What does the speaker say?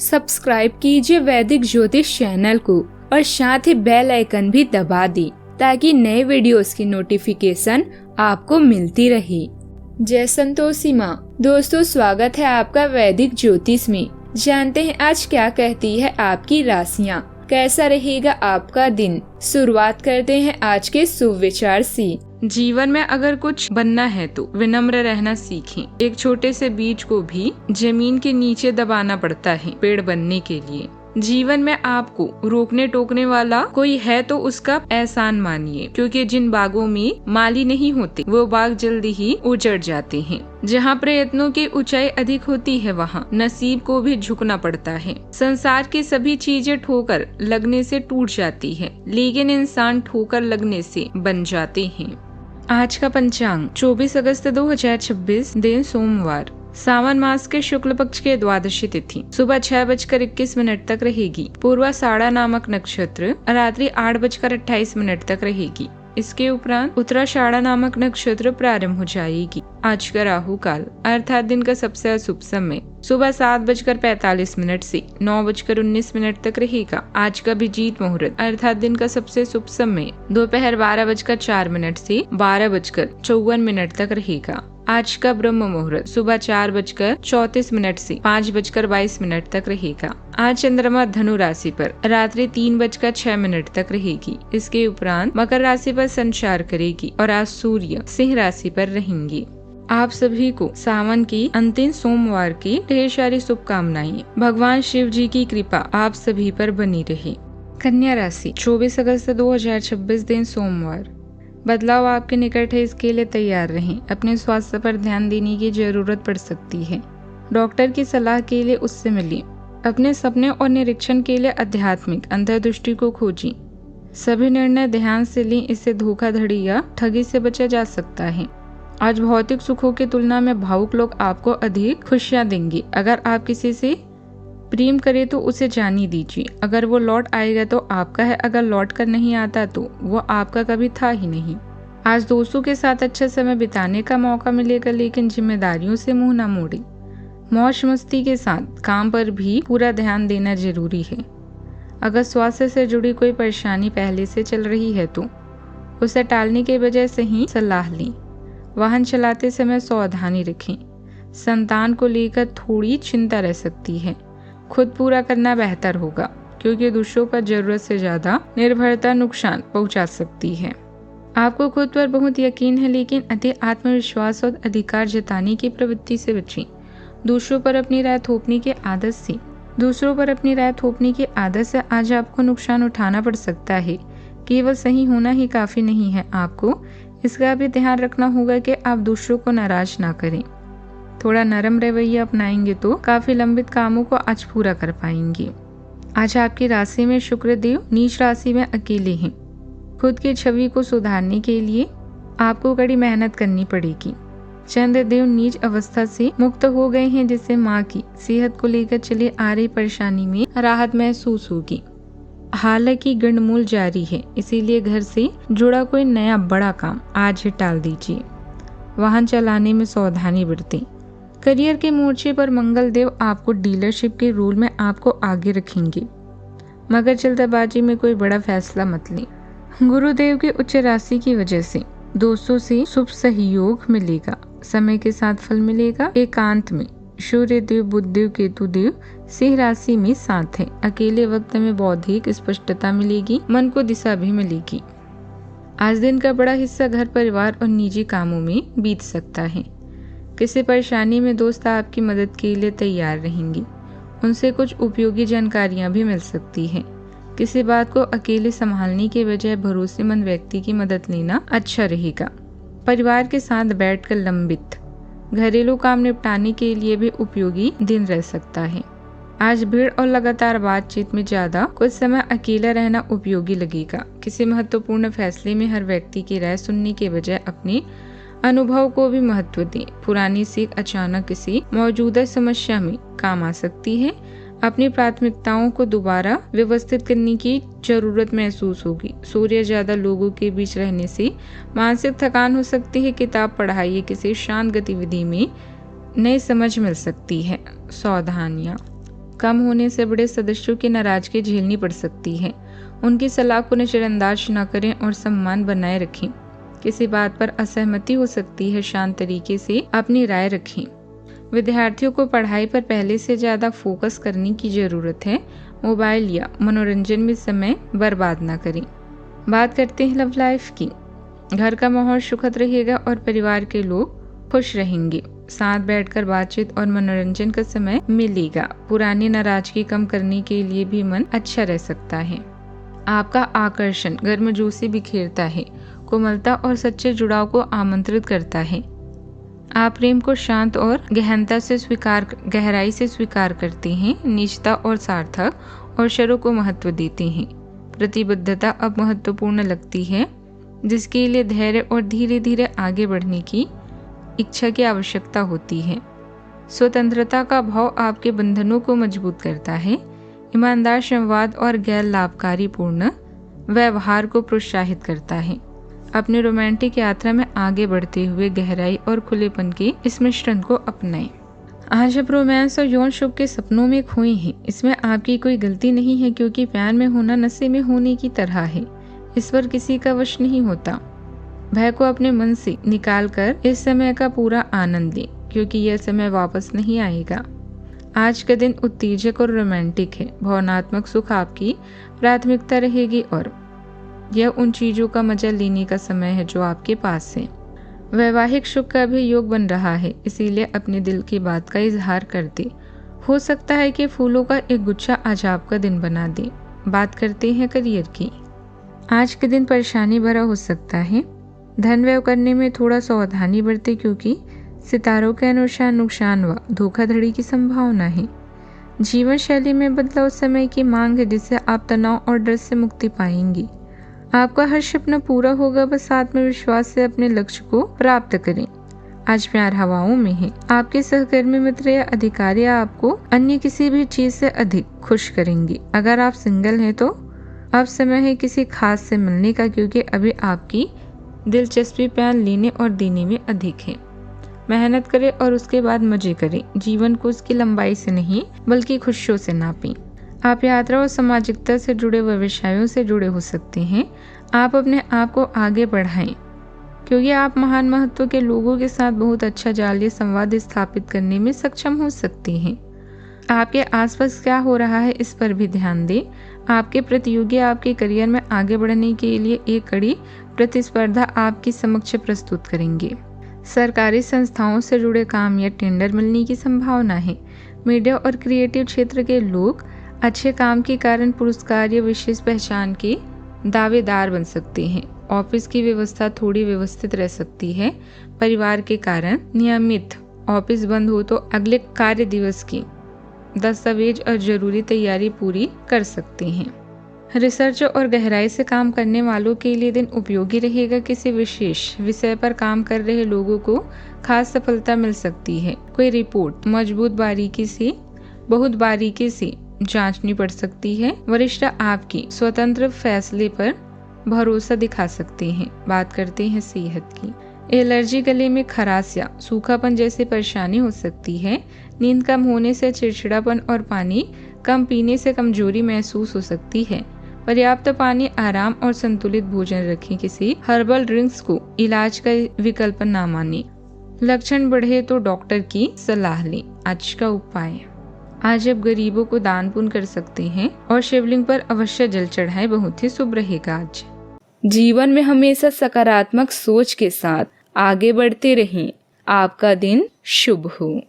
Subscribe कीजिए वैदिक ज्योतिष चैनल को और साथ ही बेल आइकन भी दबा दी ताकि नए वीडियोस की नोटिफिकेशन आपको मिलती रहे। जय संतोषी माँ। दोस्तों, स्वागत है आपका वैदिक ज्योतिष में। जानते हैं आज क्या कहती है आपकी राशियाँ, कैसा रहेगा आपका दिन। शुरुआत करते हैं आज के शुभ विचार से। जीवन में अगर कुछ बनना है तो विनम्र रहना सीखें। एक छोटे से बीज को भी जमीन के नीचे दबाना पड़ता है पेड़ बनने के लिए। जीवन में आपको रोकने टोकने वाला कोई है तो उसका एहसान मानिए, क्योंकि जिन बागों में माली नहीं होते वो बाग जल्दी ही उजड़ जाते हैं। जहाँ प्रयत्नों की ऊंचाई अधिक होती है वहाँ नसीब को भी झुकना पड़ता है। संसार की सभी चीजें ठोकर लगने से टूट जाती है, लेकिन इंसान ठोकर लगने से बन जाते हैं। आज का पंचांग 24 अगस्त 2026, दिन सोमवार। सावन मास के शुक्ल पक्ष के द्वादशी तिथि सुबह 6:21 तक रहेगी। पूर्वाषाढ़ा नामक नक्षत्र रात्रि 8:28 तक रहेगी। इसके उपरांत उत्तराषाढ़ा नामक नक्षत्र प्रारंभ हो जाएगी। आज का राहु काल अर्थात दिन का सबसे अशुभ समय सुबह 7:45 से 9:19 तक रहेगा। आज का अभिजीत मुहूर्त अर्थात दिन का सबसे शुभ समय दोपहर 12:04 से 12:54 तक रहेगा। आज का ब्रह्म मुहूर्त सुबह 4:34 से 5:22 तक रहेगा। आज चंद्रमा धनु राशि पर रात्रि 3:06 तक रहेगी। इसके उपरांत मकर राशि पर संचार करेगी और आज सूर्य सिंह राशि पर रहेंगे। आप सभी को सावन की अंतिम सोमवार की ढेर सारी शुभकामनाएं। भगवान शिव जी की कृपा आप सभी पर बनी रहे। कन्या राशि 24 अगस्त 2026, दिन सोमवार। बदलाव आपके निकट है, इसके लिए तैयार रहें। अपने स्वास्थ्य पर ध्यान देने की जरूरत पड़ सकती है। डॉक्टर की सलाह के लिए उससे मिलिए। अपने सपने और निरीक्षण के लिए आध्यात्मिक अंतर्दृष्टि को खोजें। सभी निर्णय ध्यान से लें, इससे धोखाधड़ी या ठगी से बचा जा सकता है। आज भौतिक सुखों की तुलना में भावुक लोग आपको अधिक खुशियां देंगे। अगर आप किसी से प्रेम करे तो उसे जाने दीजिए। अगर वो लौट आएगा तो आपका है, अगर लौट कर नहीं आता तो वो आपका कभी था ही नहीं। आज दोस्तों के साथ अच्छा समय बिताने का मौका मिलेगा, लेकिन जिम्मेदारियों से मुंह न मोड़े। मौज मस्ती के साथ काम पर भी पूरा ध्यान देना जरूरी है। अगर स्वास्थ्य से जुड़ी कोई परेशानी पहले से चल रही है तो उसे टालने के बजाय सही सलाह लें। वाहन चलाते समय सावधानी रखें। संतान को लेकर थोड़ी चिंता रह सकती है। खुद पूरा करना बेहतर होगा, क्योंकि दूसरों पर जरूरत से ज्यादा निर्भरता नुकसान पहुंचा सकती है। आपको खुद पर बहुत यकीन है, लेकिन अति आत्मविश्वास और अधिकार जताने की प्रवृत्ति से बचें। दूसरों पर अपनी राय थोपने की आदत से आज आपको नुकसान उठाना पड़ सकता है। केवल सही होना ही काफी नहीं है, आपको इसका भी ध्यान रखना होगा कि आप दूसरों को नाराज ना करें। थोड़ा नरम रवैया अपनाएंगे तो काफी लंबित कामों को आज पूरा कर पाएंगे। आज आपकी राशि में शुक्र देव नीच राशि में अकेले हैं। खुद की छवि को सुधारने के लिए आपको कड़ी मेहनत करनी पड़ेगी। चंद्र देव नीच अवस्था से मुक्त हो गए हैं, जिससे माँ की सेहत को लेकर चली आ रही परेशानी में राहत महसूस होगी। हालांकि गंडमूल जारी है, इसीलिए घर से जुड़ा कोई नया बड़ा काम आज ही टाल दीजिए। वाहन चलाने में सावधानी बरतें। करियर के मोर्चे पर मंगल देव आपको डीलरशिप के रोल में आपको आगे रखेंगे, मगर जल्दबाजी में कोई बड़ा फैसला मत लें। गुरुदेव की उच्च राशि की वजह से दोस्तों से शुभ सहयोग मिलेगा। समय के साथ फल मिलेगा। एकांत में सूर्य देव बुध देव केतु देव सिंह राशि में साथ है। अकेले वक्त में बौद्धिक स्पष्टता मिलेगी, मन को दिशा भी मिलेगी। आज दिन का बड़ा हिस्सा घर परिवार और निजी कामों में बीत सकता है। किसी परेशानी में दोस्त आपकी मदद के लिए तैयार रहेंगे। उनसे कुछ उपयोगी जानकारियां भी मिल सकती हैं। किसी बात को अकेले संभालने के बजाय भरोसेमंद व्यक्ति की मदद लेना अच्छा रहेगा। परिवार के साथ बैठकर लंबित घरेलू काम निपटाने के लिए भी उपयोगी दिन रह सकता है। आज भीड़ और लगातार बातचीत में ज्यादा कुछ समय अकेला रहना उपयोगी लगेगा। किसी महत्वपूर्ण फैसले में हर व्यक्ति की राय सुनने के बजाय अपने अनुभव को भी महत्व दें। पुरानी सीख अचानक किसी मौजूदा समस्या में काम आ सकती है। अपनी प्राथमिकताओं को दोबारा व्यवस्थित करने की जरूरत महसूस होगी। सूर्य ज्यादा लोगों के बीच रहने से मानसिक थकान हो सकती है। किताब पढ़ाई या किसी शांत गतिविधि में नई समझ मिल सकती है। सावधानियां। कम होने से बड़े सदस्यों की नाराजगी झेलनी पड़ सकती है। उनकी सलाह को नजरअंदाज न करें और सम्मान बनाए रखें। किसी बात पर असहमति हो सकती है, शांत तरीके से अपनी राय रखें। विद्यार्थियों को पढ़ाई पर पहले से ज्यादा फोकस करने की जरूरत है। मोबाइल या मनोरंजन में समय बर्बाद न करें। बात करते हैं लव लाइफ की। घर का माहौल सुखद रहेगा और परिवार के लोग खुश रहेंगे। साथ बैठकर बातचीत और मनोरंजन का समय मिलेगा। पुरानी नाराजगी कम करने के लिए भी मन अच्छा रह सकता है। आपका आकर्षण गर्मजोशी बिखेरता है, कोमलता और सच्चे जुड़ाव को आमंत्रित करता है। आप प्रेम को शांत और गहराई से स्वीकार करते हैं। निजता और सार्थक अवसरों को महत्व देते हैं। प्रतिबद्धता अब महत्वपूर्ण लगती है, जिसके लिए धैर्य और धीरे धीरे आगे बढ़ने की इच्छा की आवश्यकता होती है। स्वतंत्रता का भाव आपके बंधनों को मजबूत करता है। ईमानदार संवाद और गैर लाभकारी पूर्ण व्यवहार को प्रोत्साहित करता है। अपनी रोमांटिक यात्रा में आगे बढ़ते हुए गहराई और खुलेपन के इस मिश्रण को अपनाएं। आज आप रोमांस और यौन सुख के सपनों में खोए हैं। इसमें आपकी कोई गलती नहीं है, क्योंकि प्यार में होना नशे में होने की तरह है। इस पर किसी का वश नहीं होता। भय को अपने मन से निकालकर इस समय का पूरा आनंद लें, क्योंकि यह समय वापस नहीं आएगा। आज का दिन उत्तेजक और रोमांटिक है। भावनात्मक सुख आपकी प्राथमिकता रहेगी और यह उन चीजों का मजा लेने का समय है जो आपके पास है। वैवाहिक सुख का भी योग बन रहा है, इसीलिए अपने दिल की बात का इजहार कर दे। हो सकता है कि फूलों का एक गुच्छा आज आपका दिन बना दे। बात करते हैं करियर की। आज के दिन परेशानी भरा हो सकता है। धन व्यय करने में थोड़ा सावधानी बरतें, क्योंकि सितारों के अनुसार नुकसान व धोखाधड़ी की संभावना है। जीवन शैली में बदलाव समय की मांग है, जिससे आप तनाव और डर से मुक्ति पाएंगी। आपका हर सपना पूरा होगा, बस आत्मविश्वास से अपने लक्ष्य को प्राप्त करें। आज प्यार हवाओं में है। आपके सहकर्मी मित्र या अधिकारी आपको अन्य किसी भी चीज से अधिक खुश करेंगे। अगर आप सिंगल हैं तो अब समय है किसी खास से मिलने का, क्योंकि अभी आपकी दिलचस्पी प्यार लेने और देने में अधिक है। मेहनत करें और उसके बाद मजे करें। जीवन को उसकी लंबाई से नहीं बल्कि खुशियों से नापें। आप यात्रा और सामाजिकता से जुड़े व्यवसायों से जुड़े हो सकते हैं। आप अपने आप को आगे बढ़ाएं, क्योंकि आप महान महत्व के लोगों के साथ बहुत अच्छा जालीय संवाद स्थापित करने में सक्षम हो सकते हैं। आपके आसपास क्या हो रहा है, इस पर भी ध्यान दें। आपके प्रतियोगी आपके करियर में आगे बढ़ने के लिए एक कड़ी प्रतिस्पर्धा आपकी समक्ष प्रस्तुत करेंगे। सरकारी संस्थाओं से जुड़े काम या टेंडर मिलने की संभावना है। मीडिया और क्रिएटिव क्षेत्र के लोग अच्छे काम के कारण पुरस्कार या विशेष पहचान के दावेदार बन सकते हैं। ऑफिस की व्यवस्था थोड़ी व्यवस्थित रह सकती है। परिवार के कारण नियमित ऑफिस बंद हो तो अगले कार्य दिवस की दस्तावेज और जरूरी तैयारी पूरी कर सकते हैं। रिसर्च और गहराई से काम करने वालों के लिए दिन उपयोगी रहेगा। किसी विशेष विषय पर काम कर रहे लोगों को खास सफलता मिल सकती है। कोई रिपोर्ट बहुत बारीकी से जांचनी पड़ सकती है। वरिष्ठ आपकी स्वतंत्र फैसले पर भरोसा दिखा सकते हैं। बात करते हैं सेहत की। एलर्जी, गले में खराश या सूखापन जैसी परेशानी हो सकती है। नींद कम होने से चिड़चिड़ापन और पानी कम पीने से कमजोरी महसूस हो सकती है। पर्याप्त पानी, आराम और संतुलित भोजन रखें। किसी हर्बल ड्रिंक्स को इलाज का विकल्प ना मानें। लक्षण बढ़े तो डॉक्टर की सलाह लें। आज का उपाय, आज आप गरीबों को दान पुण्य कर सकते हैं और शिवलिंग पर अवश्य जल चढ़ाएं, बहुत ही शुभ रहेगा आज। जीवन में हमेशा सकारात्मक सोच के साथ आगे बढ़ते रहें। आपका दिन शुभ हो।